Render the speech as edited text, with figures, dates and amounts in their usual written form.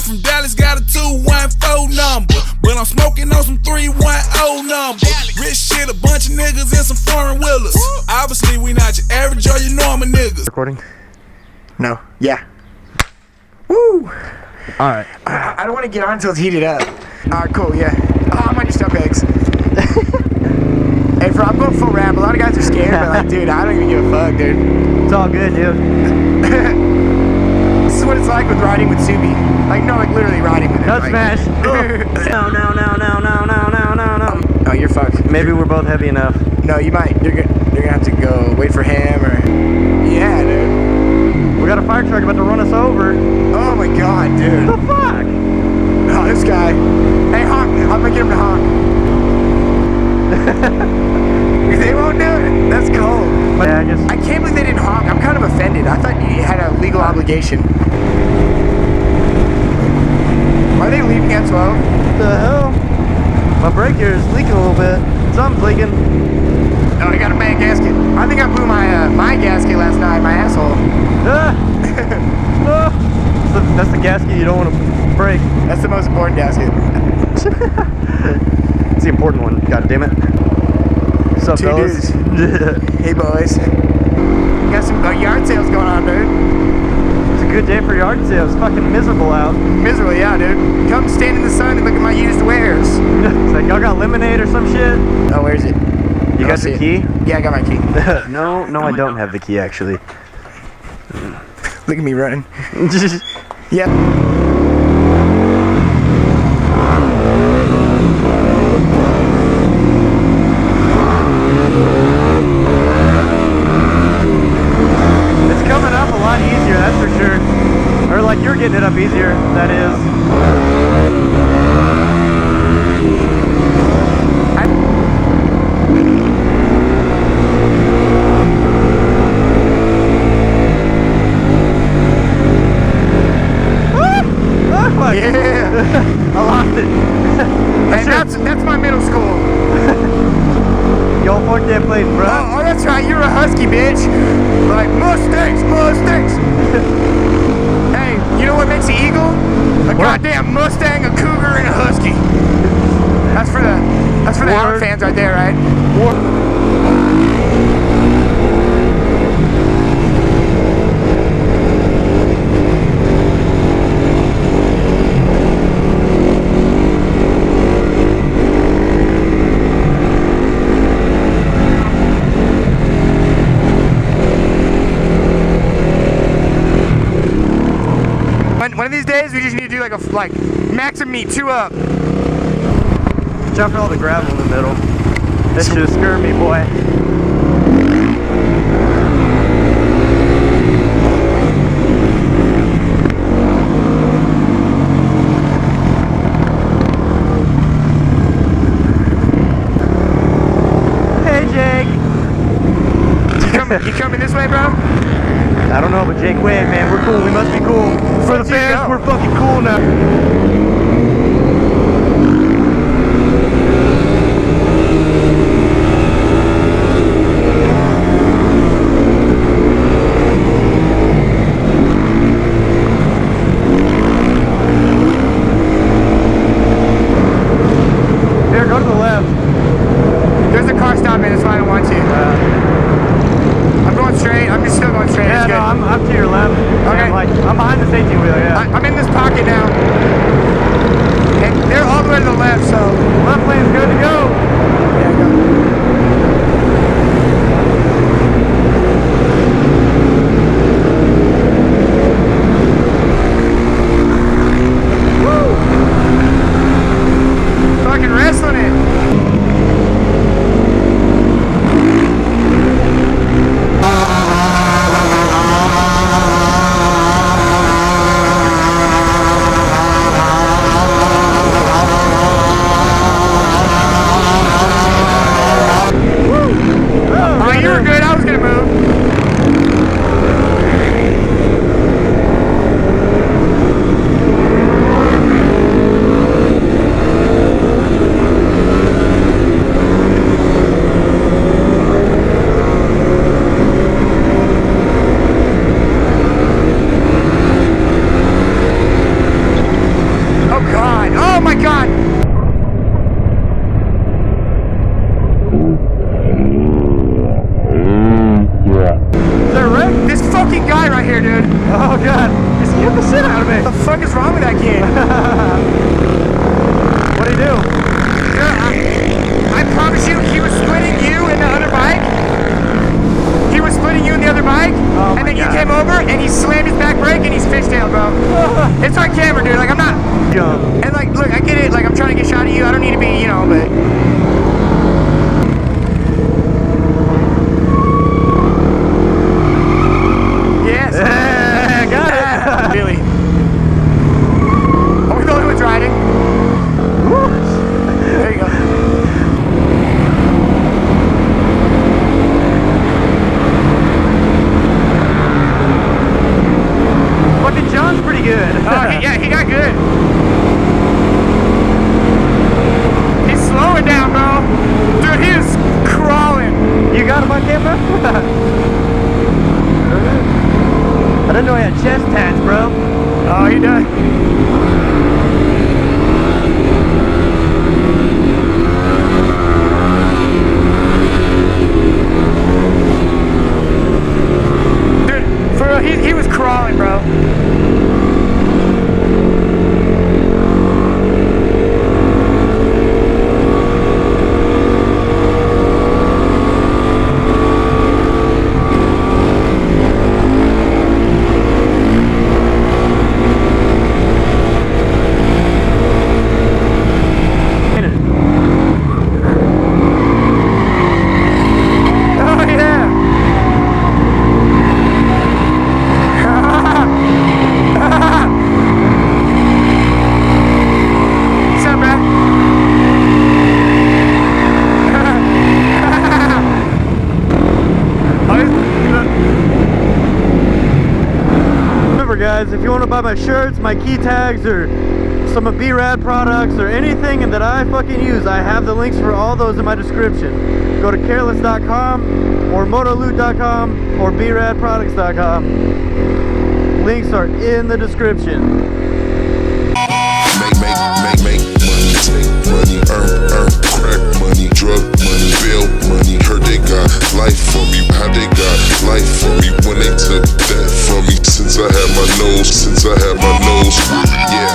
from Dallas, got a 214 number. But I'm smoking on some 310 number. Rich shit, a bunch of niggas and some foreign willers. Obviously, we not your average or your normal niggas. Recording? No. Yeah. Woo! Alright. I don't want to get on until it's heated up. Alright, cool, yeah. Oh, I'm on your stump eggs. Hey, I'm going full rap. A lot of guys are scared, but like, dude, I don't even give a fuck, dude. It's all good, dude. This is what it's like with riding with Subie. Like, no, like literally riding with him. Nut like, smash. No. Oh, you're fucked. Maybe we're both heavy enough. No, you might. You're gonna have to go wait for him or. Yeah, dude. We got a fire truck about to run us over. Oh my god, dude. What the fuck? Oh, this guy. Hey, honk. I'm gonna get him to honk. They won't do it. That's cold. Yeah, I guess. I can't believe they didn't honk. I'm kind of offended. I thought you had a legal obligation. Are they leaving at 12? What the hell? My brake gear is leaking a little bit. Something's leaking. Oh, I got a bad gasket. I think I blew my gasket last night, my asshole. That's the gasket you don't want to break. That's the most important gasket. It's the important one. God damn it. What's up, fellas? Hey, boys. Got some yard sales going on, dude. It's a good day for yard sales. It's fucking miserable out. Miserable, yeah, dude. Come stand in the sun and look at my used wares. It's like, y'all got lemonade or some shit? Oh, where is it? You got the key? Yeah, I got my key. No, I don't have the key, actually. Look at me running. Yep. It's coming up a lot easier, that's for sure. Or like you're getting it up easier, that is. Yeah. I lost it. And that's my middle school. Y'all fucked that place, bro. Oh, that's right. You're a husky, bitch. Like Mustangs. Hey, you know what makes an eagle? A goddamn Mustang, a cougar, and a husky. That's for the Hound fans right there, right? One of these days, we just need to do like max and meet 2 up. Jump all the gravel in the middle. That should scare me, boy. Hey, Jake. You coming this way, bro? I don't know, but Jake waved, man. We're cool. We must be cool. For the fans, we're fucking cool now. Here, go to the left. There's a car stopping. That's why I don't want to. I'm going straight. I'm just still going straight. Yeah, no, I'm to your left. Okay. I'm behind the safety wheel, yeah. I'm in this pocket now. And they're all the way to the left, so. Left lane's good to go. Yeah, go. Woo! Fucking wrestling it. dude. Oh god, you scared the shit out of me. What the fuck is wrong with that kid? What'd he do? Dude, I promise you, he was splitting you and the other bike. He was splitting you and the other bike, Oh and then my you God. came over and he slammed his back brake and he's fishtailed, bro. It's on camera, dude. Like, I'm not. Jump. And like, look, I get it. Like, I'm trying to get shot at you. I don't need to be, you know, but. Yes. Yeah, got it. Really. Are we the only ones riding? There you go. Fucking John's pretty good. Oh, yeah, he got good. He's slowing down, bro. Dude, he is crawling. You got him on camera? I didn't know he had chest tats, bro. Oh, he does. Dude, for real, he was crawling, bro. Oh, yeah. What's up, man? Remember guys, if you want to buy my shirts, my key tags, or some of B-Rad products, or anything that I fucking use, I have the links for all those in my description. Go to careless.com or motoloot.com or bradproducts.com. Links are in the description.